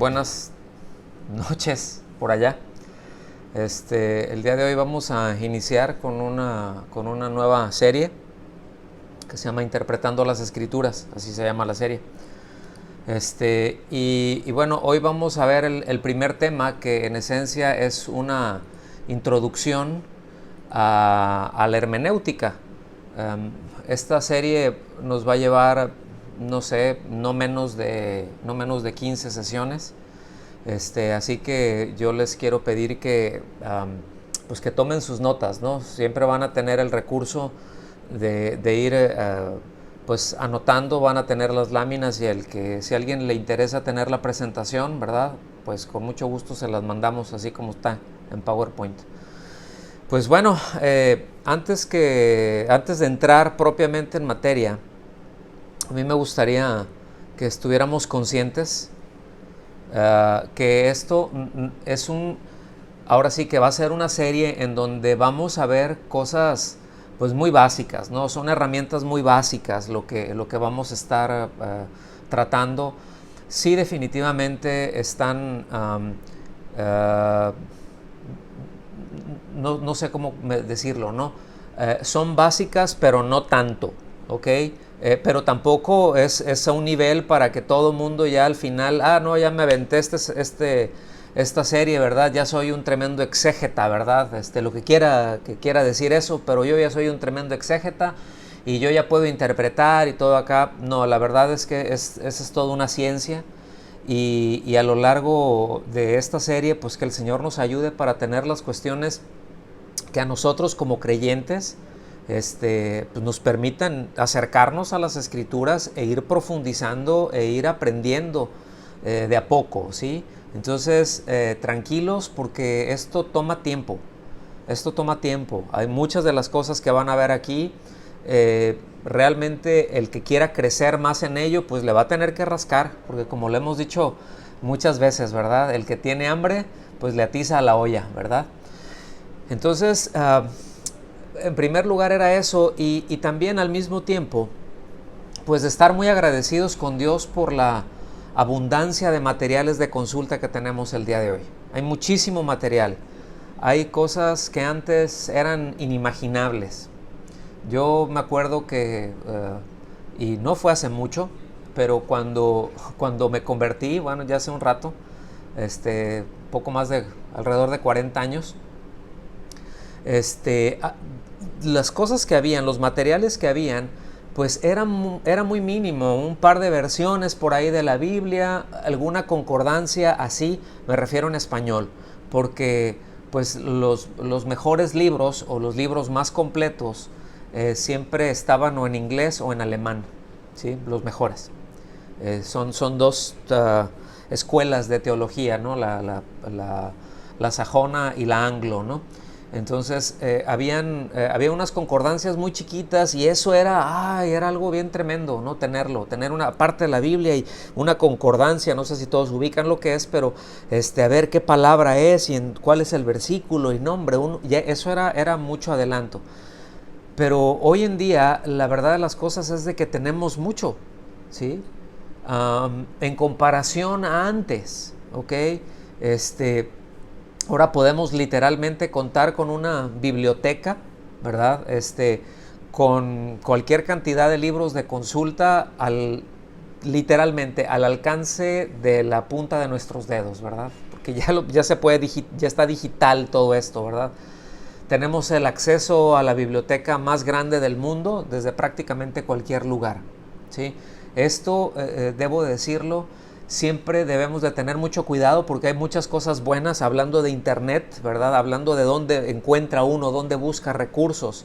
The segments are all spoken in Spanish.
buenas noches por allá. El día de hoy vamos a iniciar con una nueva serie que se llama Interpretando las Escrituras, así se llama la serie. Y bueno, hoy vamos a ver el primer tema, que en esencia es una introducción a la hermenéutica. Esta serie nos va a llevar, no sé, no menos de 15 sesiones. Así que yo les quiero pedir que pues que tomen sus notas, ¿no? Siempre van a tener el recurso de ir pues anotando, van a tener las láminas, y si a alguien le interesa tener la presentación, ¿verdad? Pues con mucho gusto se las mandamos así como está en PowerPoint. Pues bueno, antes de entrar propiamente en materia, a mí me gustaría que estuviéramos conscientes que esto es ahora sí que va a ser una serie en donde vamos a ver cosas pues muy básicas, ¿no? Son herramientas muy básicas lo que vamos a estar tratando. Sí, definitivamente están no sé cómo decirlo, ¿no? Son básicas, pero no tanto, ¿ok? Pero tampoco es a un nivel para que todo mundo ya al final, no, ya me aventé esta serie, ¿verdad? Ya soy un tremendo exégeta, ¿verdad? Lo que quiera decir eso, pero yo ya soy un tremendo exégeta y yo ya puedo interpretar y todo acá. No, la verdad es que esa es toda una ciencia. Y a lo largo de esta serie, pues que el Señor nos ayude para tener las cuestiones que a nosotros como creyentes pues nos permitan acercarnos a las Escrituras e ir profundizando e ir aprendiendo de a poco, ¿sí? Entonces, tranquilos, porque esto toma tiempo. Hay muchas de las cosas que van a ver aquí. Realmente el que quiera crecer más en ello, pues le va a tener que rascar, porque como lo hemos dicho muchas veces, ¿verdad? El que tiene hambre, pues le atiza a la olla, ¿verdad? Entonces, en primer lugar era eso, y también al mismo tiempo, pues de estar muy agradecidos con Dios por la abundancia de materiales de consulta que tenemos el día de hoy. Hay muchísimo material. Hay cosas que antes eran inimaginables. Yo me acuerdo que, y no fue hace mucho, pero cuando me convertí, bueno, ya hace un rato, poco más de alrededor de 40 años, las cosas que habían, los materiales que habían, pues era muy mínimo, un par de versiones por ahí de la Biblia, alguna concordancia, así, me refiero en español, porque pues los mejores libros o los libros más completos siempre estaban o en inglés o en alemán, ¿sí? Los mejores. Son dos escuelas de teología, ¿no? La sajona y la anglo, ¿no? Entonces había unas concordancias muy chiquitas, y eso era algo bien tremendo, ¿no? Tener una parte de la Biblia y una concordancia. No sé si todos ubican lo que es, pero a ver qué palabra es y cuál es el versículo y nombre, ya eso era mucho adelanto. Pero hoy en día la verdad de las cosas es de que tenemos mucho, ¿sí? En comparación a antes, ¿ok? Ahora podemos literalmente contar con una biblioteca, ¿verdad? Con cualquier cantidad de libros de consulta literalmente al alcance de la punta de nuestros dedos, ¿verdad? Porque ya se puede, ya está digital todo esto, ¿verdad? Tenemos el acceso a la biblioteca más grande del mundo desde prácticamente cualquier lugar, ¿sí? Esto, debo decirlo, siempre debemos de tener mucho cuidado, porque hay muchas cosas buenas, hablando de internet, ¿verdad? Hablando de dónde encuentra uno, dónde busca recursos,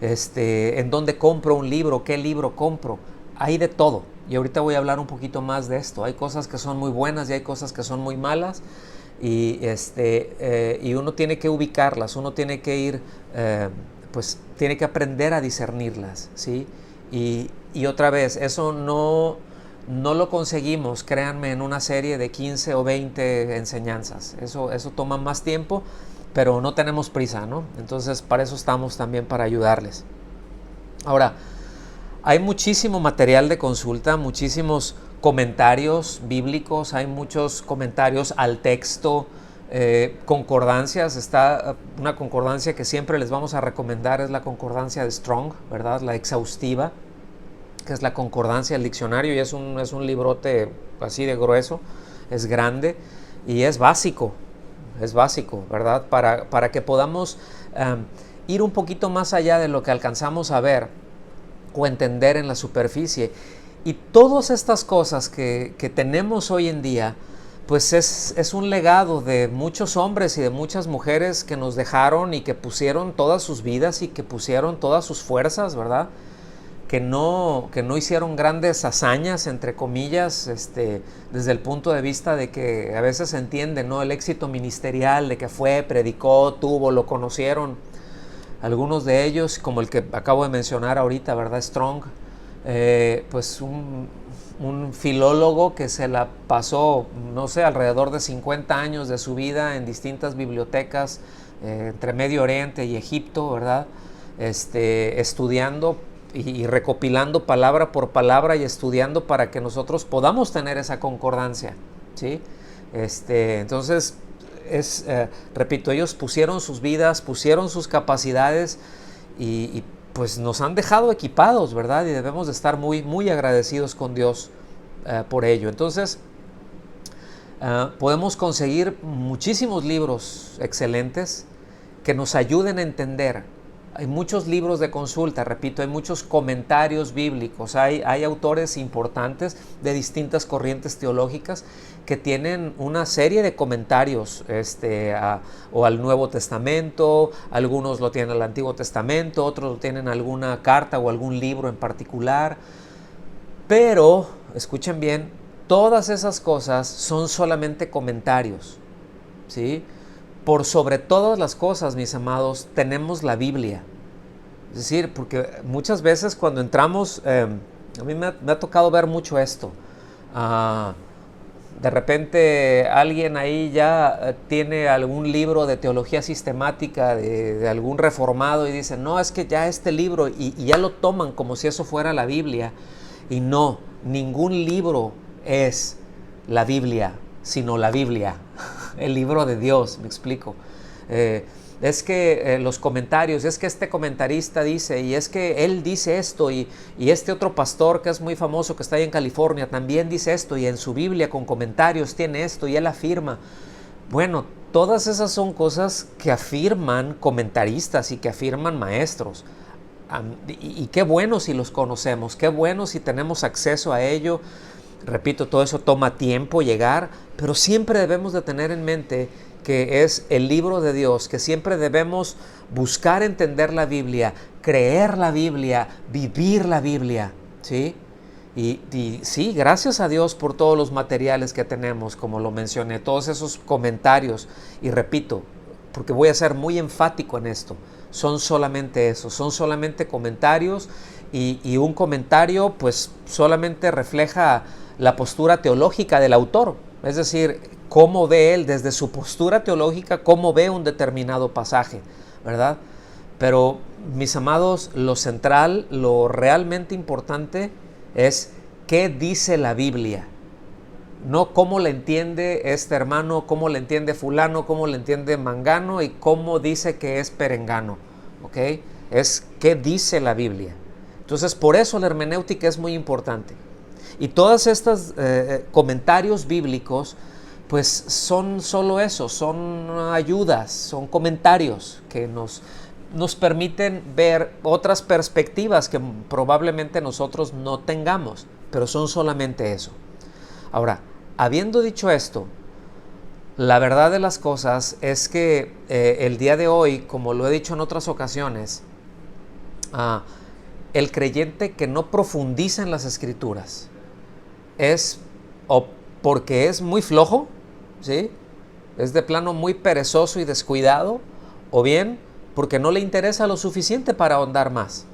en dónde compro un libro, qué libro compro. Hay de todo, y ahorita voy a hablar un poquito más de esto. Hay cosas que son muy buenas y hay cosas que son muy malas, y uno tiene que ubicarlas, uno tiene que ir, pues tiene que aprender a discernirlas, ¿sí? Y otra vez, eso no lo conseguimos, créanme, en una serie de 15 o 20 enseñanzas. Eso toma más tiempo, pero no tenemos prisa, ¿no? Entonces, para eso estamos también, para ayudarles. Ahora, hay muchísimo material de consulta, muchísimos comentarios bíblicos, hay muchos comentarios al texto, concordancias. Está una concordancia que siempre les vamos a recomendar, es la concordancia de Strong, ¿verdad? La exhaustiva, que es la concordancia del diccionario, y es un librote así de grueso, es grande y es básico, ¿verdad? Para que podamos ir un poquito más allá de lo que alcanzamos a ver o entender en la superficie. Y todas estas cosas que tenemos hoy en día, pues es un legado de muchos hombres y de muchas mujeres que nos dejaron y que pusieron todas sus vidas y que pusieron todas sus fuerzas, ¿verdad? Que no hicieron grandes hazañas, entre comillas, desde el punto de vista de que a veces se entiende, ¿no? El éxito ministerial, de que fue, predicó, tuvo, lo conocieron. Algunos de ellos, como el que acabo de mencionar ahorita, ¿verdad? Strong, pues un filólogo que se la pasó, no sé, alrededor de 50 años de su vida en distintas bibliotecas entre Medio Oriente y Egipto, ¿verdad? Estudiando y recopilando palabra por palabra y estudiando para que nosotros podamos tener esa concordancia, ¿sí? Entonces, repito, ellos pusieron sus vidas, pusieron sus capacidades y pues nos han dejado equipados, ¿verdad? Y debemos de estar muy, muy agradecidos con Dios por ello. Entonces, podemos conseguir muchísimos libros excelentes que nos ayuden a entender. Hay muchos libros de consulta, repito, hay muchos comentarios bíblicos, hay autores importantes de distintas corrientes teológicas que tienen una serie de comentarios o al Nuevo Testamento, algunos lo tienen al Antiguo Testamento, otros lo tienen alguna carta o algún libro en particular, pero, escuchen bien, todas esas cosas son solamente comentarios, ¿sí? Por sobre todas las cosas, mis amados, tenemos la Biblia. Es decir, porque muchas veces cuando entramos, a mí me ha tocado ver mucho esto. De repente alguien ahí ya tiene algún libro de teología sistemática de algún reformado y dice, no, es que ya este libro, y ya lo toman como si eso fuera la Biblia. Y no, ningún libro es la Biblia, sino la Biblia. El libro de Dios, me explico. Es que los comentarios, es que este comentarista dice, y es que él dice esto, y este otro pastor que es muy famoso, que está ahí en California, también dice esto, y en su Biblia con comentarios tiene esto, y él afirma. Bueno, todas esas son cosas que afirman comentaristas y que afirman maestros. Y qué bueno si los conocemos, qué bueno si tenemos acceso a ello. Repito, todo eso toma tiempo llegar, pero siempre debemos de tener en mente que es el libro de Dios, que siempre debemos buscar entender la Biblia, creer la Biblia, vivir la Biblia, ¿sí? Y sí, gracias a Dios por todos los materiales que tenemos, como lo mencioné, todos esos comentarios, y repito, porque voy a ser muy enfático en esto, son solamente eso, son solamente comentarios, y un comentario pues solamente refleja la postura teológica del autor, es decir, cómo ve él desde su postura teológica, cómo ve un determinado pasaje, ¿verdad? Pero, mis amados, lo central, lo realmente importante es qué dice la Biblia, no cómo le entiende este hermano, cómo le entiende fulano, cómo le entiende mangano y cómo dice que es perengano, ¿ok? Es qué dice la Biblia. Entonces, por eso la hermenéutica es muy importante. Y todos estos comentarios bíblicos, pues son solo eso, son ayudas, son comentarios que nos permiten ver otras perspectivas que probablemente nosotros no tengamos, pero son solamente eso. Ahora, habiendo dicho esto, la verdad de las cosas es que el día de hoy, como lo he dicho en otras ocasiones, el creyente que no profundiza en las Escrituras es o porque es muy flojo, ¿sí? Es de plano muy perezoso y descuidado, o bien porque no le interesa lo suficiente para ahondar más.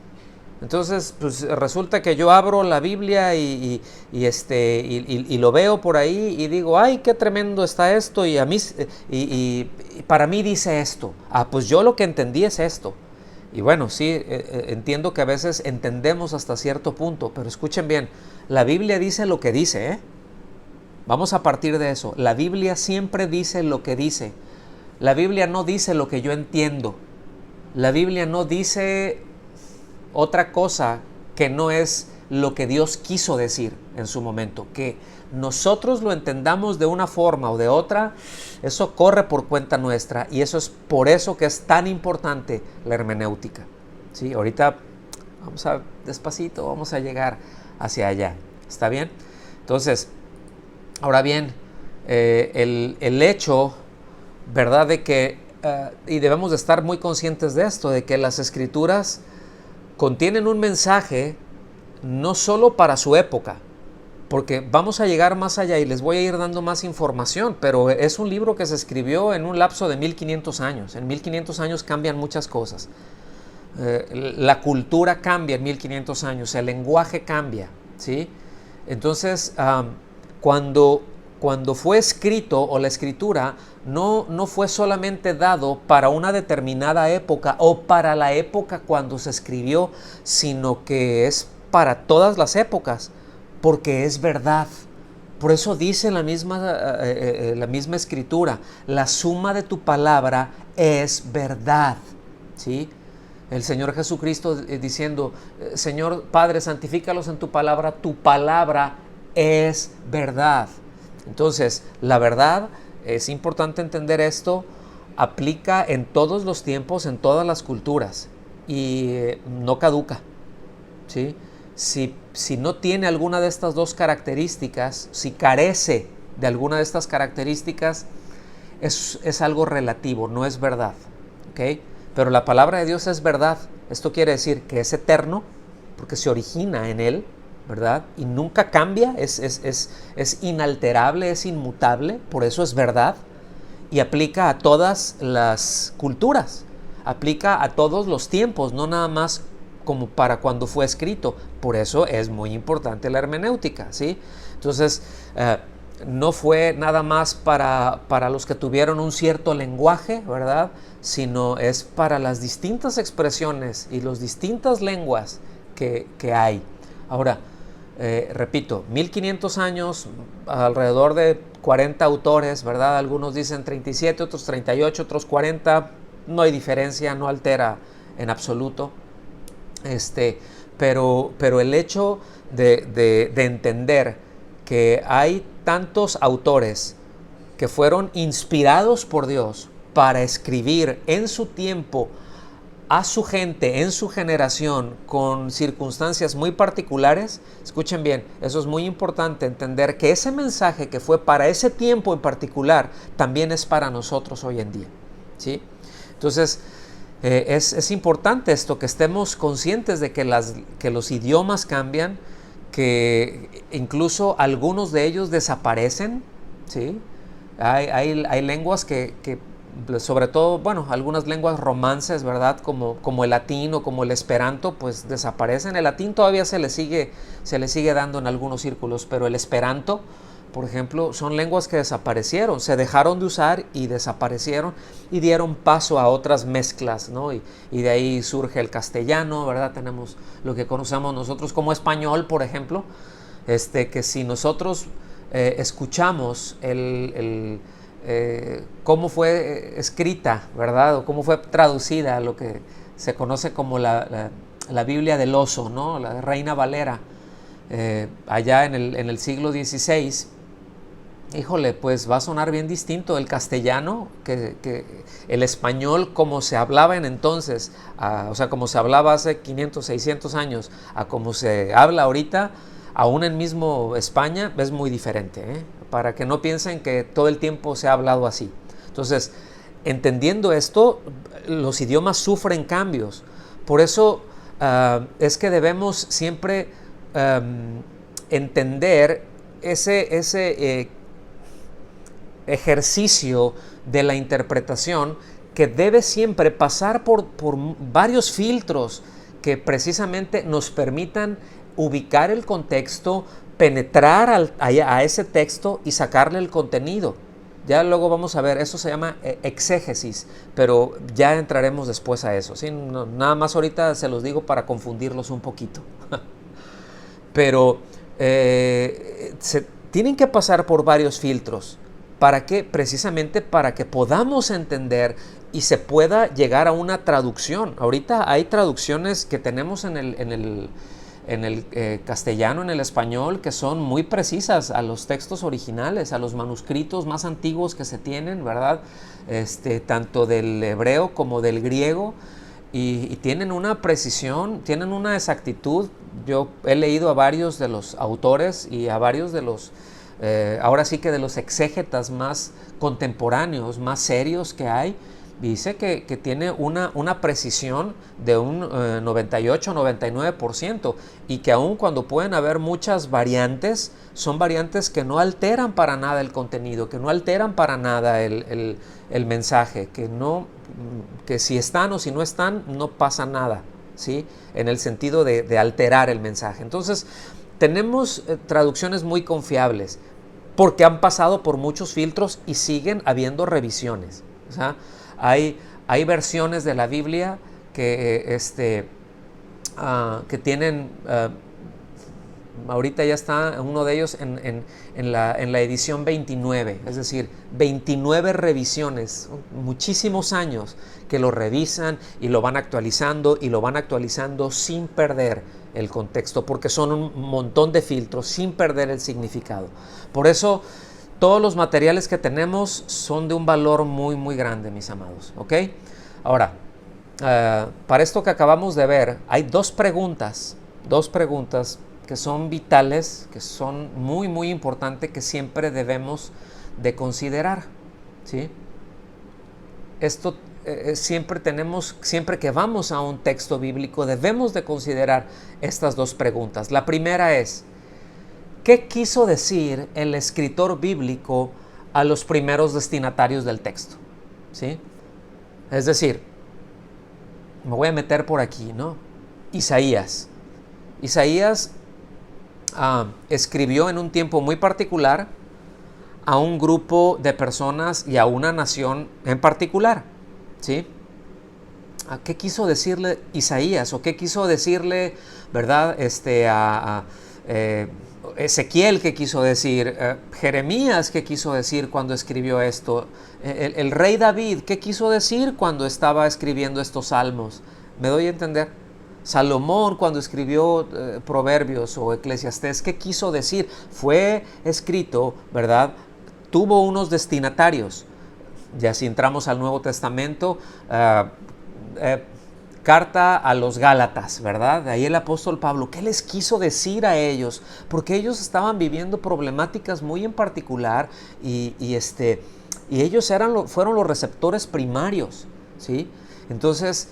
Entonces, pues resulta que yo abro la Biblia y lo veo por ahí y digo, ay, qué tremendo está esto, y a mí y para mí dice esto. Pues yo lo que entendí es esto. Y bueno, sí, entiendo que a veces entendemos hasta cierto punto, pero escuchen bien, la Biblia dice lo que dice, ¿eh? Vamos a partir de eso. La Biblia siempre dice lo que dice. La Biblia no dice lo que yo entiendo. La Biblia no dice otra cosa que no es lo que Dios quiso decir en su momento. Que nosotros lo entendamos de una forma o de otra, eso corre por cuenta nuestra, y eso es por eso que es tan importante la hermenéutica. ¿Sí? Ahorita vamos a despacito, vamos a llegar hacia allá. ¿Está bien? Entonces, ahora bien, el hecho, ¿verdad?, de que, y debemos de estar muy conscientes de esto, de que las Escrituras contienen un mensaje no solo para su época, porque vamos a llegar más allá y les voy a ir dando más información, pero es un libro que se escribió en un lapso de 1500 años. En 1500 años cambian muchas cosas. La cultura cambia en 1500 años, el lenguaje cambia, ¿sí? Entonces, cuando fue escrito, o la escritura no fue solamente dado para una determinada época o para la época cuando se escribió, sino que es para todas las épocas, porque es verdad. Por eso dice la misma escritura, la suma de tu palabra es verdad, ¿sí? El Señor Jesucristo diciendo, Señor Padre, santifícalos en tu palabra es verdad. Entonces, la verdad, es importante entender esto, aplica en todos los tiempos, en todas las culturas, y no caduca, ¿sí? Si no tiene alguna de estas dos características, si carece de alguna de estas características, es algo relativo, no es verdad, ¿ok? Pero la palabra de Dios es verdad. Esto quiere decir que es eterno, porque se origina en Él, ¿verdad? Y nunca cambia, es inalterable, es inmutable, por eso es verdad. Y aplica a todas las culturas, aplica a todos los tiempos, no nada más como para cuando fue escrito. Por eso es muy importante la hermenéutica, ¿sí? Entonces, no fue nada más para los que tuvieron un cierto lenguaje, ¿verdad?, sino es para las distintas expresiones y las distintas lenguas que hay. Ahora, repito, 1500 años, alrededor de 40 autores, ¿verdad? Algunos dicen 37, otros 38, otros 40, no hay diferencia, no altera en absoluto. Pero el hecho de entender que hay tantos autores que fueron inspirados por Dios para escribir en su tiempo a su gente, en su generación, con circunstancias muy particulares, escuchen bien, eso es muy importante, entender que ese mensaje que fue para ese tiempo en particular, también es para nosotros hoy en día, ¿sí? Entonces, es importante esto, que estemos conscientes de que los idiomas cambian, que incluso algunos de ellos desaparecen, ¿sí? Hay lenguas que sobre todo, bueno, algunas lenguas romances, ¿verdad?, como el latín o como el esperanto, pues desaparecen. El latín todavía se le sigue dando en algunos círculos, pero el esperanto, por ejemplo, son lenguas que desaparecieron, se dejaron de usar y desaparecieron y dieron paso a otras mezclas, ¿no? Y de ahí surge el castellano, ¿verdad? Tenemos lo que conocemos nosotros como español, por ejemplo, que si nosotros escuchamos cómo fue escrita, ¿verdad?, o cómo fue traducida, lo que se conoce como la Biblia del oso, ¿no?, la de Reina Valera, allá en el siglo XVI, híjole, pues va a sonar bien distinto el castellano, que el español como se hablaba en entonces, o sea, como se hablaba hace 500, 600 años, a como se habla ahorita, aún en mismo España, es muy diferente, ¿eh? Para que no piensen que todo el tiempo se ha hablado así. Entonces, entendiendo esto, los idiomas sufren cambios. Por eso es que debemos siempre entender ese ejercicio de la interpretación, que debe siempre pasar por varios filtros que precisamente nos permitan ubicar el contexto, penetrar a ese texto y sacarle el contenido, Ya luego vamos a ver, eso se llama exégesis, pero ya entraremos después a eso, ¿sí? No, nada más ahorita se los digo para confundirlos un poquito. Pero se tienen que pasar por varios filtros. ¿Para qué? Precisamente para que podamos entender y se pueda llegar a una traducción. Ahorita hay traducciones que tenemos en el castellano, en el español, que son muy precisas a los textos originales, a los manuscritos más antiguos que se tienen, ¿verdad? Tanto del hebreo como del griego, y tienen una precisión, tienen una exactitud. Yo he leído a varios de los autores y a varios de los, ahora sí que de los exégetas más contemporáneos, más serios que hay. Dice que tiene una precisión de un 98-99%, y que aun cuando pueden haber muchas variantes, son variantes que no alteran para nada el contenido, que no alteran para nada el mensaje, que si están o si no están, no pasa nada, ¿sí? En el sentido de alterar el mensaje. Entonces, tenemos traducciones muy confiables, porque han pasado por muchos filtros y siguen habiendo revisiones. O sea, hay versiones de la Biblia que, que tienen, ahorita ya está uno de ellos en la edición 29, es decir, 29 revisiones, muchísimos años que lo revisan y lo van actualizando sin perder el contexto, porque son un montón de filtros, sin perder el significado. Por eso todos los materiales que tenemos son de un valor muy, muy grande, mis amados, ¿ok? Ahora, para esto que acabamos de ver, hay dos preguntas que son vitales, que son muy, muy importantes, que siempre debemos de considerar, ¿sí? Esto siempre que vamos a un texto bíblico, debemos de considerar estas dos preguntas. La primera es: ¿qué quiso decir el escritor bíblico a los primeros destinatarios del texto? ¿Sí? Es decir, me voy a meter por aquí, ¿no? Isaías escribió en un tiempo muy particular a un grupo de personas y a una nación en particular, ¿sí? ¿Qué quiso decirle Isaías? ¿O qué quiso decirle, verdad, Ezequiel? ¿Qué quiso decir? Jeremías, ¿qué quiso decir cuando escribió esto? El rey David, ¿qué quiso decir cuando estaba escribiendo estos salmos? ¿Me doy a entender? Salomón, cuando escribió Proverbios o Eclesiastés, ¿qué quiso decir? Fue escrito, ¿verdad? Tuvo unos destinatarios. Ya si entramos al Nuevo Testamento, carta a los Gálatas, ¿verdad? De ahí el apóstol Pablo, ¿qué les quiso decir a ellos? Porque ellos estaban viviendo problemáticas muy en particular y ellos fueron los receptores primarios, ¿sí? Entonces,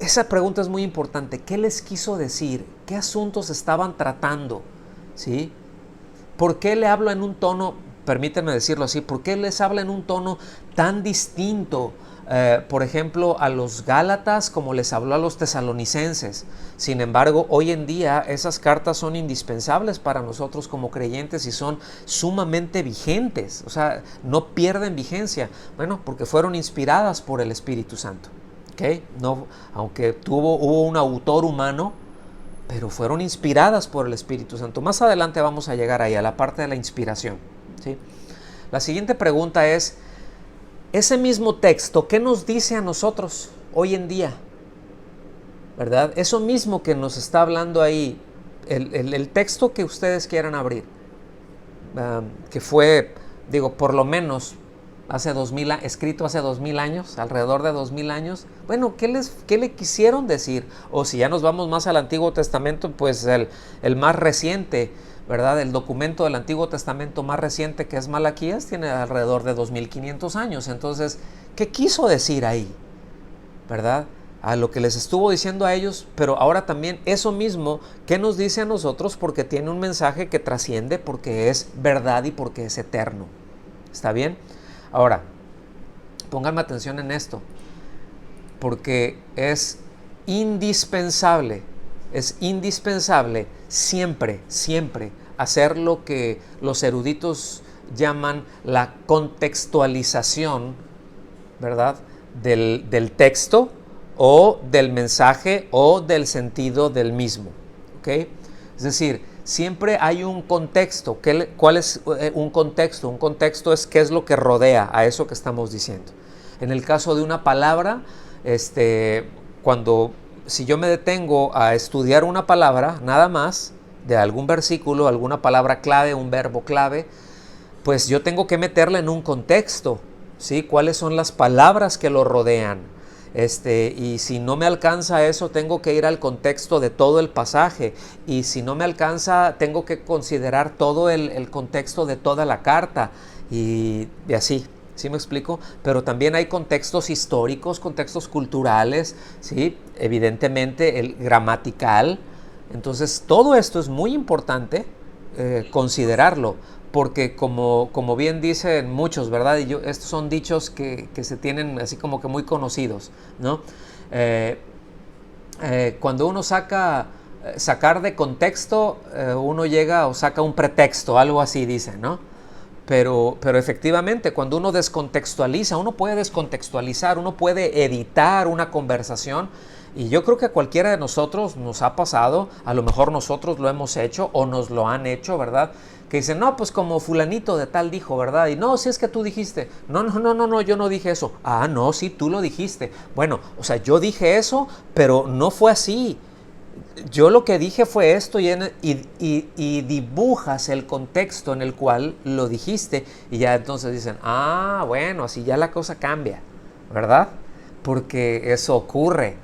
esa pregunta es muy importante. ¿Qué les quiso decir? ¿Qué asuntos estaban tratando? ¿Sí? ¿Por qué le hablo en un tono, permítanme decirlo así, por qué les habla en un tono tan distinto, por ejemplo, a los Gálatas como les habló a los tesalonicenses? Sin embargo, hoy en día esas cartas son indispensables para nosotros como creyentes y son sumamente vigentes, o sea, no pierden vigencia. Bueno, porque fueron inspiradas por el Espíritu Santo. ¿Okay? No, aunque hubo un autor humano, pero fueron inspiradas por el Espíritu Santo. Más adelante vamos a llegar ahí, a la parte de la inspiración, ¿sí? La siguiente pregunta es: ese mismo texto, ¿qué nos dice a nosotros hoy en día? ¿Verdad? Eso mismo que nos está hablando ahí, el texto que ustedes quieran abrir, que fue, por lo menos escrito hace 2000 años, alrededor de 2000 años. Bueno, ¿qué le quisieron decir? O si ya nos vamos más al Antiguo Testamento, pues el más reciente, ¿verdad? El documento del Antiguo Testamento más reciente, que es Malaquías, tiene alrededor de 2500 años. Entonces, ¿qué quiso decir ahí? ¿Verdad? A lo que les estuvo diciendo a ellos, pero ahora también eso mismo, ¿qué nos dice a nosotros? Porque tiene un mensaje que trasciende, porque es verdad y porque es eterno. ¿Está bien? Ahora, pónganme atención en esto, porque es indispensable siempre hacer lo que los eruditos llaman la contextualización, ¿verdad?, del texto o del mensaje o del sentido del mismo. ¿Ok? Es decir, siempre hay un contexto. ¿Cuál es un contexto? Un contexto es qué es lo que rodea a eso que estamos diciendo. En el caso de una palabra, si yo me detengo a estudiar una palabra, nada más, de algún versículo, alguna palabra clave, un verbo clave, pues yo tengo que meterla en un contexto, ¿sí? ¿Cuáles son las palabras que lo rodean? Y si no me alcanza eso, tengo que ir al contexto de todo el pasaje. Y si no me alcanza, tengo que considerar todo el contexto de toda la carta. Y así, ¿sí me explico? Pero también hay contextos históricos, contextos culturales, ¿sí? Evidentemente el gramatical. Entonces, todo esto es muy importante considerarlo. Porque como bien dicen muchos, ¿verdad? Y estos son dichos que se tienen así como que muy conocidos, ¿no? Cuando uno sacar de contexto, uno llega o saca un pretexto, algo así dicen, ¿no? Pero efectivamente, cuando uno descontextualiza, uno puede descontextualizar, uno puede editar una conversación. Y yo creo que a cualquiera de nosotros nos ha pasado, a lo mejor nosotros lo hemos hecho o nos lo han hecho, ¿verdad? Que dicen, no, pues como fulanito de tal dijo, ¿verdad? Y no, si es que tú dijiste. No, yo no dije eso. Ah, no, sí, tú lo dijiste. Bueno, o sea, yo dije eso, pero no fue así. Yo lo que dije fue esto y dibujas el contexto en el cual lo dijiste y ya entonces dicen, ah, bueno, así ya la cosa cambia, ¿verdad? Porque eso ocurre.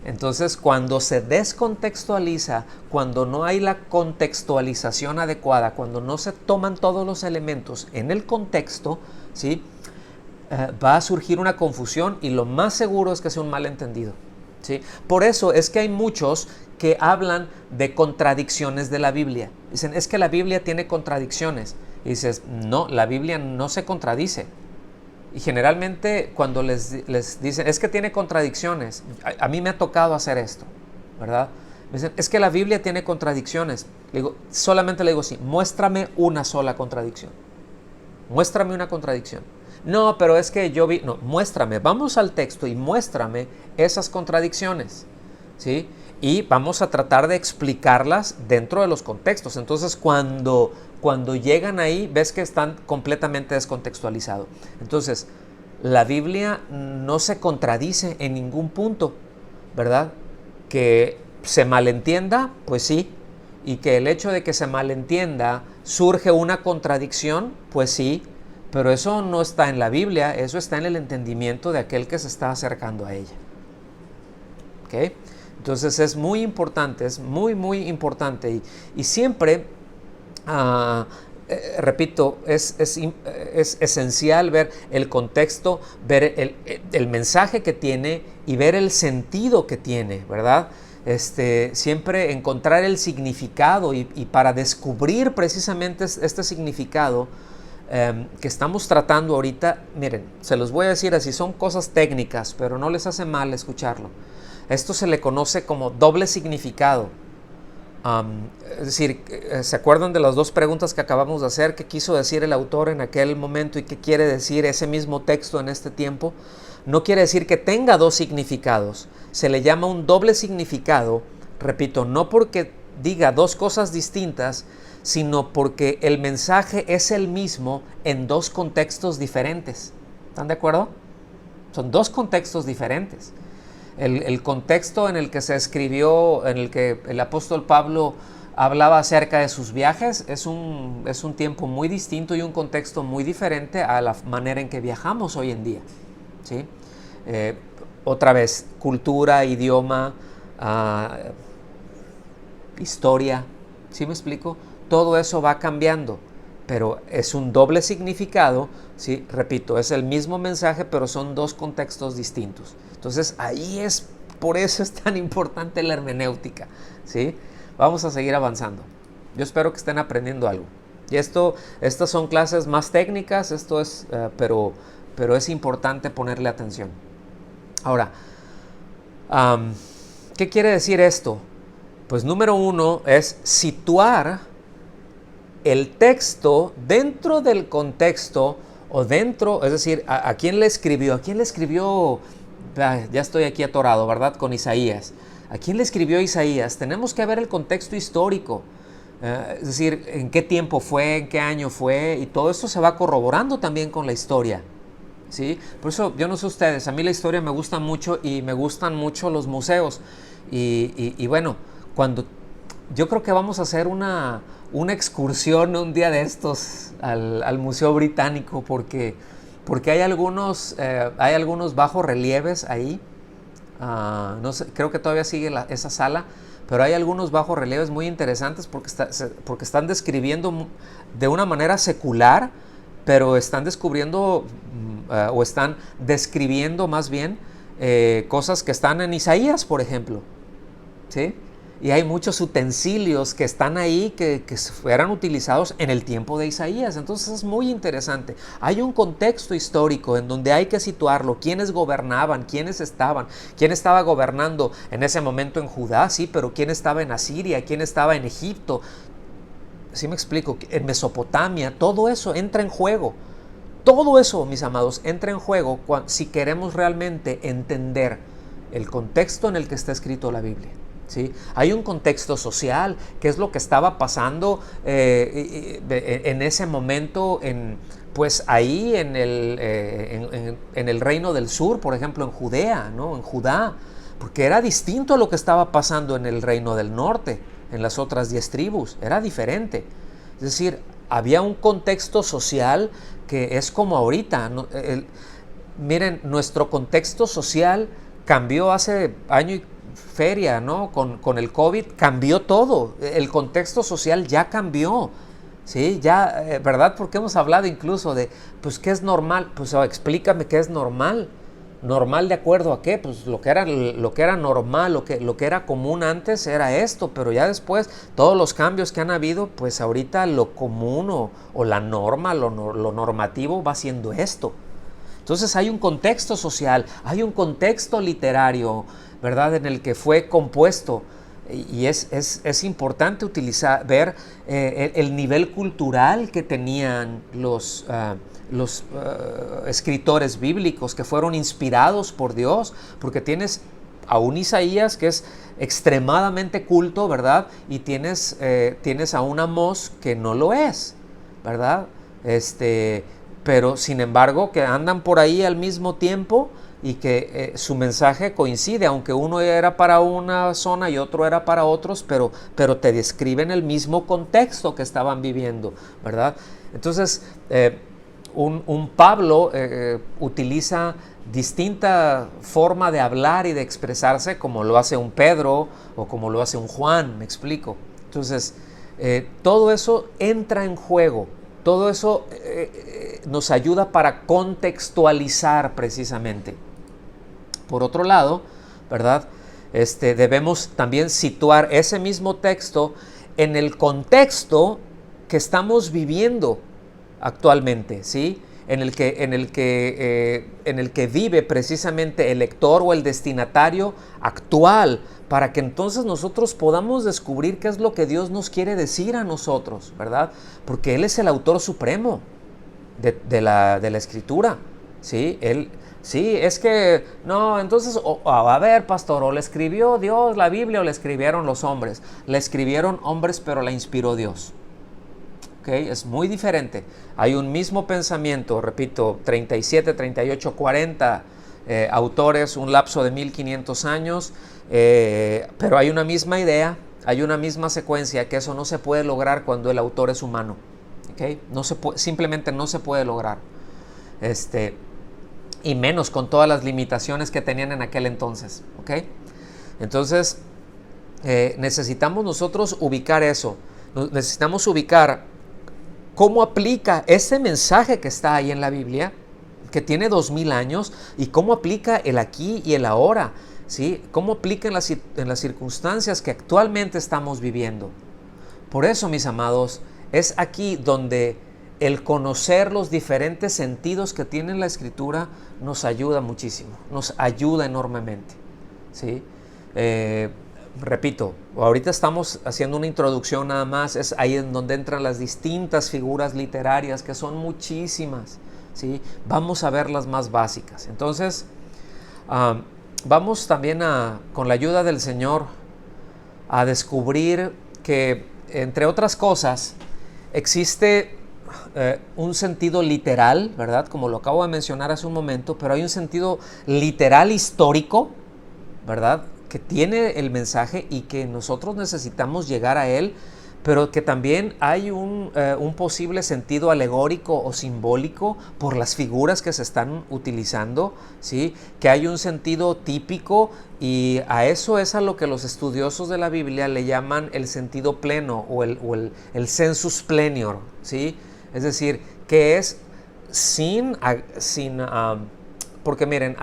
Entonces, cuando se descontextualiza, cuando no hay la contextualización adecuada, cuando no se toman todos los elementos en el contexto, ¿sí? Va a surgir una confusión y lo más seguro es que sea un malentendido, ¿sí? Por eso es que hay muchos que hablan de contradicciones de la Biblia. Dicen, es que la Biblia tiene contradicciones. Y dices, no, la Biblia no se contradice. Y generalmente cuando les dicen, es que tiene contradicciones, a mí me ha tocado hacer esto, ¿verdad? Me dicen, es que la Biblia tiene contradicciones. Solamente le digo, sí, muéstrame una sola contradicción. Muéstrame una contradicción. No, pero es que yo vi, no, muéstrame, vamos al texto y muéstrame esas contradicciones, ¿sí? Y vamos a tratar de explicarlas dentro de los contextos. Entonces, cuando llegan ahí, ves que están completamente descontextualizados. Entonces, la Biblia no se contradice en ningún punto, ¿verdad? Que se malentienda, pues sí. Y que el hecho de que se malentienda surge una contradicción, pues sí. Pero eso no está en la Biblia, eso está en el entendimiento de aquel que se está acercando a ella. ¿Ok? Entonces es muy importante, es muy, muy importante. Y siempre, repito, es esencial ver el contexto, ver el mensaje que tiene y ver el sentido que tiene, ¿verdad? Siempre encontrar el significado y para descubrir precisamente este significado que estamos tratando ahorita, miren, se los voy a decir así, son cosas técnicas, pero no les hace mal escucharlo. Esto se le conoce como doble significado. Es decir, ¿se acuerdan de las dos preguntas que acabamos de hacer? ¿Qué quiso decir el autor en aquel momento y qué quiere decir ese mismo texto en este tiempo? No quiere decir que tenga dos significados. Se le llama un doble significado, repito, no porque diga dos cosas distintas, sino porque el mensaje es el mismo en dos contextos diferentes. ¿Están de acuerdo? Son dos contextos diferentes. El contexto en el que se escribió, en el que el apóstol Pablo hablaba acerca de sus viajes, es un tiempo muy distinto y un contexto muy diferente a la manera en que viajamos hoy en día, ¿sí? Otra vez, cultura, idioma, historia, ¿sí me explico? Todo eso va cambiando, pero es un doble significado, ¿sí? Repito, es el mismo mensaje, pero son dos contextos distintos. Entonces, por eso es tan importante la hermenéutica, ¿sí? Vamos a seguir avanzando. Yo espero que estén aprendiendo algo. Y estas son clases más técnicas, pero es importante ponerle atención. Ahora, ¿qué quiere decir esto? Pues número uno es situar el texto dentro del contexto o dentro, es decir, ¿a quién le escribió? ¿A quién le escribió? Ya estoy aquí atorado, ¿verdad? Con Isaías. ¿A quién le escribió Isaías? Tenemos que ver el contexto histórico. Es decir, en qué tiempo fue, en qué año fue, y todo esto se va corroborando también con la historia, ¿sí? Por eso, yo no sé ustedes, a mí la historia me gusta mucho y me gustan mucho los museos. Y bueno, yo creo que vamos a hacer una excursión un día de estos al Museo Británico, porque hay algunos bajos relieves ahí. No sé, creo que todavía sigue esa sala, pero hay algunos bajos relieves muy interesantes porque están describiendo de una manera secular, pero están descubriendo o están describiendo más bien cosas que están en Isaías, por ejemplo, ¿sí? Y hay muchos utensilios que están ahí que fueran utilizados en el tiempo de Isaías. Entonces es muy interesante. Hay un contexto histórico en donde hay que situarlo. ¿Quiénes gobernaban? ¿Quiénes estaban? ¿Quién estaba gobernando en ese momento en Judá? Sí, pero ¿quién estaba en Asiria? ¿Quién estaba en Egipto? ¿Sí me explico? En Mesopotamia. Todo eso entra en juego. Todo eso, mis amados, entra en juego si queremos realmente entender el contexto en el que está escrito la Biblia. ¿Sí? Hay un contexto social, qué es lo que estaba pasando en ese momento, pues ahí en el reino del sur, por ejemplo en Judea, ¿no? En Judá, porque era distinto a lo que estaba pasando en el reino del norte, en las otras 10 tribus, era diferente. Es decir, había un contexto social que es como ahorita, ¿no? Miren, nuestro contexto social cambió hace año y feria, ¿no? Con el COVID cambió todo, el contexto social ya cambió, ¿sí? Ya, ¿verdad? Porque hemos hablado incluso de, pues, ¿qué es normal? Pues, explícame qué es normal. ¿Normal de acuerdo a qué? Pues lo que era normal, lo que era común antes era esto, pero ya después todos los cambios que han habido, pues ahorita lo común o la norma, lo normativo va siendo esto. Entonces hay un contexto social, hay un contexto literario, ¿verdad?, en el que fue compuesto, y es importante ver el nivel cultural que tenían los escritores bíblicos que fueron inspirados por Dios, porque tienes a un Isaías que es extremadamente culto, ¿verdad? Y tienes a un Amós que no lo es, ¿verdad? Pero sin embargo que andan por ahí al mismo tiempo y que su mensaje coincide, aunque uno era para una zona y otro era para otros, pero te describen el mismo contexto que estaban viviendo, ¿verdad? Entonces, un Pablo utiliza distinta forma de hablar y de expresarse, como lo hace un Pedro o como lo hace un Juan, me explico. Entonces, todo eso entra en juego, todo eso nos ayuda para contextualizar precisamente. Por otro lado, ¿verdad? Debemos también situar ese mismo texto en el contexto que estamos viviendo actualmente, ¿sí? En el que vive precisamente el lector o el destinatario actual, para que entonces nosotros podamos descubrir qué es lo que Dios nos quiere decir a nosotros, ¿verdad? Porque Él es el autor supremo de la Escritura, ¿sí? Sí, es que, no, entonces, a ver, pastor, o le escribió Dios la Biblia o le escribieron los hombres. Le escribieron hombres, pero la inspiró Dios. ¿Okay? Es muy diferente. Hay un mismo pensamiento, repito, 37, 38, 40 autores, un lapso de 1500 años, pero hay una misma idea, hay una misma secuencia, que eso no se puede lograr cuando el autor es humano. ¿Okay? Simplemente no se puede lograr. Y menos con todas las limitaciones que tenían en aquel entonces. ¿Okay? Entonces, necesitamos nosotros ubicar eso. Necesitamos ubicar cómo aplica ese mensaje que está ahí en la Biblia, que tiene 2000 años, y cómo aplica el aquí y el ahora, ¿sí? Cómo aplica en las circunstancias que actualmente estamos viviendo. Por eso, mis amados, es aquí donde el conocer los diferentes sentidos que tiene la Escritura nos ayuda muchísimo, nos ayuda enormemente, ¿sí? repito, ahorita estamos haciendo una introducción nada más, es ahí en donde entran las distintas figuras literarias, que son muchísimas, ¿sí? Vamos a ver las más básicas. Entonces, vamos también con la ayuda del Señor, a descubrir que, entre otras cosas, existe un sentido literal, ¿verdad? Como lo acabo de mencionar hace un momento, pero hay un sentido literal histórico, ¿verdad? Que tiene el mensaje y que nosotros necesitamos llegar a él, pero que también hay un posible sentido alegórico o simbólico por las figuras que se están utilizando, ¿sí? Que hay un sentido típico, y a eso es a lo que los estudiosos de la Biblia le llaman el sentido pleno o el sensus plenior, ¿sí? Es decir, que es porque miren,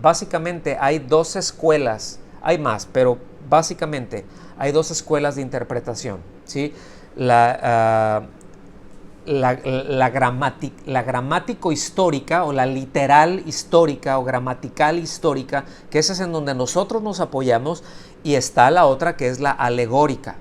básicamente hay dos escuelas, hay más, pero básicamente hay dos escuelas de interpretación, ¿sí? La gramático histórica, o la literal histórica o gramatical histórica, que esa es en donde nosotros nos apoyamos, y está la otra, que es la alegórica.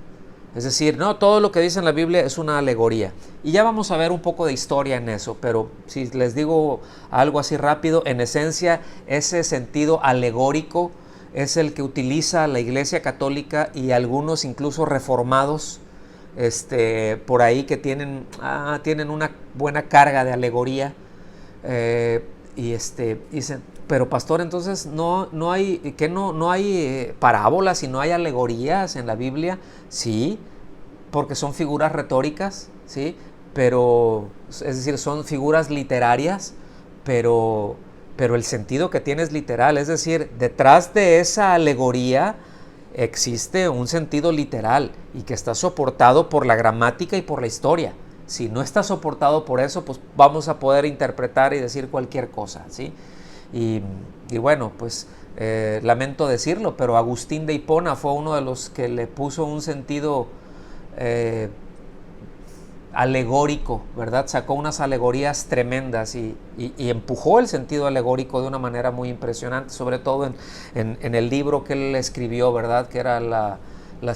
Es decir, no todo lo que dice en la Biblia es una alegoría. Y ya vamos a ver un poco de historia en eso, pero si les digo algo así rápido, en esencia ese sentido alegórico es el que utiliza la Iglesia Católica y algunos incluso reformados por ahí, que tienen una buena carga de alegoría, dicen, pero pastor, entonces no hay parábolas y no hay alegorías en la Biblia. Sí, porque son figuras retóricas, sí, pero es decir, son figuras literarias, pero el sentido que tiene es literal. Es decir, detrás de esa alegoría existe un sentido literal, y que está soportado por la gramática y por la historia. Si no está soportado por eso, pues vamos a poder interpretar y decir cualquier cosa, ¿sí? Y bueno, pues lamento decirlo, pero Agustín de Hipona fue uno de los que le puso un sentido alegórico, ¿verdad? Sacó unas alegorías tremendas y empujó el sentido alegórico de una manera muy impresionante, sobre todo en el libro que él escribió, ¿verdad? Que era la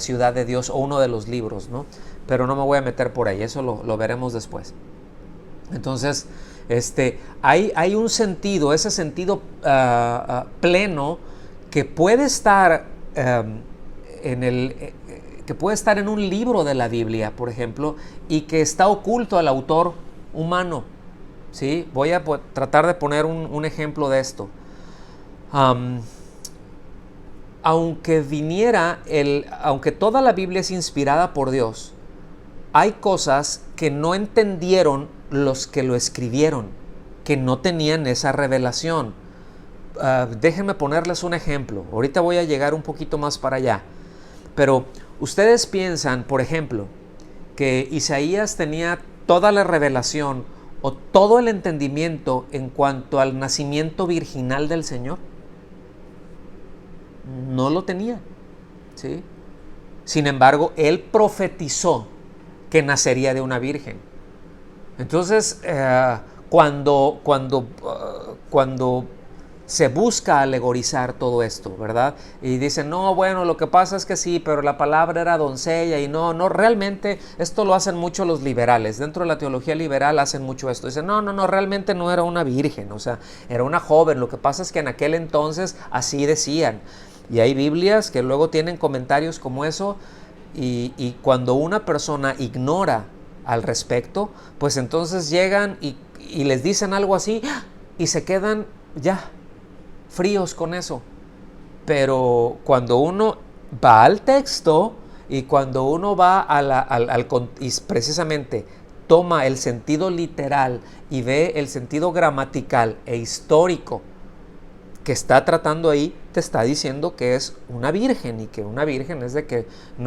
Ciudad de Dios, o uno de los libros, ¿no? Pero no me voy a meter por ahí, eso lo veremos después. Entonces, hay un sentido, ese sentido pleno, que puede estar que puede estar en un libro de la Biblia, por ejemplo, y que está oculto al autor humano, ¿sí? Voy a tratar de poner un ejemplo de esto. Aunque toda la Biblia es inspirada por Dios, hay cosas que no entendieron los que lo escribieron, que no tenían esa revelación. Déjenme ponerles un ejemplo. Ahorita voy a llegar un poquito más para allá. Pero ustedes piensan, por ejemplo, que Isaías tenía toda la revelación o todo el entendimiento en cuanto al nacimiento virginal del Señor. No lo tenía, ¿sí? Sin embargo, él profetizó que nacería de una virgen. Entonces, cuando se busca alegorizar todo esto, ¿verdad? Y dicen, no, bueno, lo que pasa es que sí, pero la palabra era doncella, y no, realmente esto lo hacen mucho los liberales. Dentro de la teología liberal hacen mucho esto. Dicen, no, realmente no era una virgen, o sea, era una joven. Lo que pasa es que en aquel entonces así decían. Y hay Biblias que luego tienen comentarios como eso, y cuando una persona ignora al respecto, pues entonces llegan y les dicen algo así, y se quedan ya fríos con eso. Pero cuando uno va al texto, y cuando uno va y precisamente toma el sentido literal y ve el sentido gramatical e histórico que está tratando ahí, te está diciendo que es una virgen, y que una virgen no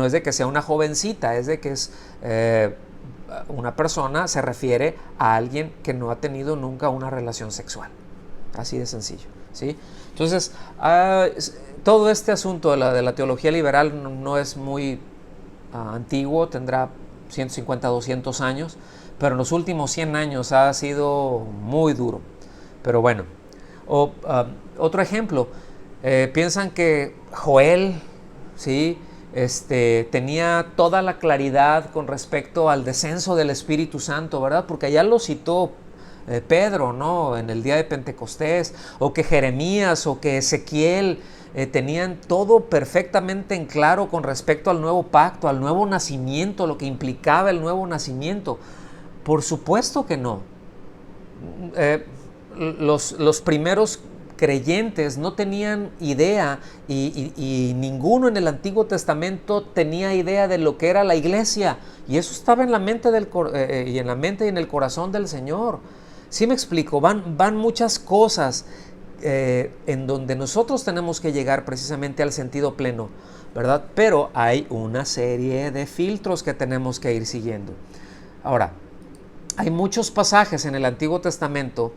es de que sea una jovencita, es de que es una persona, se refiere a alguien que no ha tenido nunca una relación sexual. Así de sencillo, ¿sí? Entonces, todo este asunto de la teología liberal no es muy antiguo, tendrá 150, 200 años, pero en los últimos 100 años ha sido muy duro. Pero bueno, otro ejemplo, piensan que Joel ¿sí? Tenía toda la claridad con respecto al descenso del Espíritu Santo, ¿verdad? Porque allá lo citó Pedro, ¿no? En el día de Pentecostés, o que Jeremías o que Ezequiel tenían todo perfectamente en claro con respecto al nuevo pacto, al nuevo nacimiento, lo que implicaba el nuevo nacimiento. Por supuesto que no. Los primeros creyentes no tenían idea y ninguno en el Antiguo Testamento tenía idea de lo que era la iglesia, y eso estaba en la mente y en la mente y en el corazón del Señor. ¿Sí me explico? Van muchas cosas en donde nosotros tenemos que llegar precisamente al sentido pleno, ¿verdad? Pero hay una serie de filtros que tenemos que ir siguiendo. Ahora, hay muchos pasajes en el Antiguo Testamento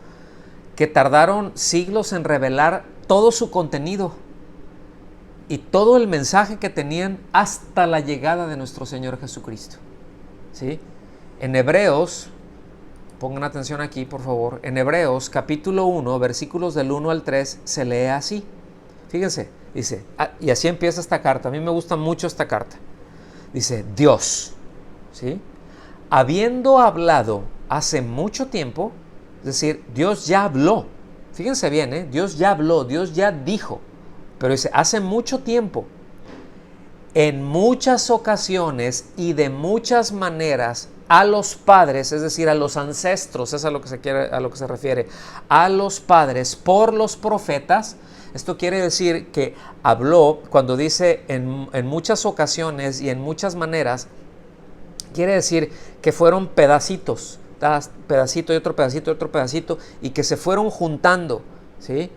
que tardaron siglos en revelar todo su contenido y todo el mensaje que tenían hasta la llegada de nuestro Señor Jesucristo, ¿sí? En Hebreos, pongan atención aquí por favor, en Hebreos capítulo 1, versículos del 1 al 3, se lee así. Fíjense, dice, y así empieza esta carta. A mí me gusta mucho esta carta. Dice, Dios, ¿sí?, habiendo hablado hace mucho tiempo, es decir, Dios ya habló. Fíjense bien, Dios ya habló, Dios ya dijo. Pero dice, hace mucho tiempo, en muchas ocasiones y de muchas maneras, a los padres, es decir, a los ancestros, es a lo que se refiere, a los padres por los profetas. Esto quiere decir que habló, cuando dice en muchas ocasiones y en muchas maneras, quiere decir que fueron pedacitos, pedacito y otro pedacito y otro pedacito, y que se fueron juntando, ¿sí?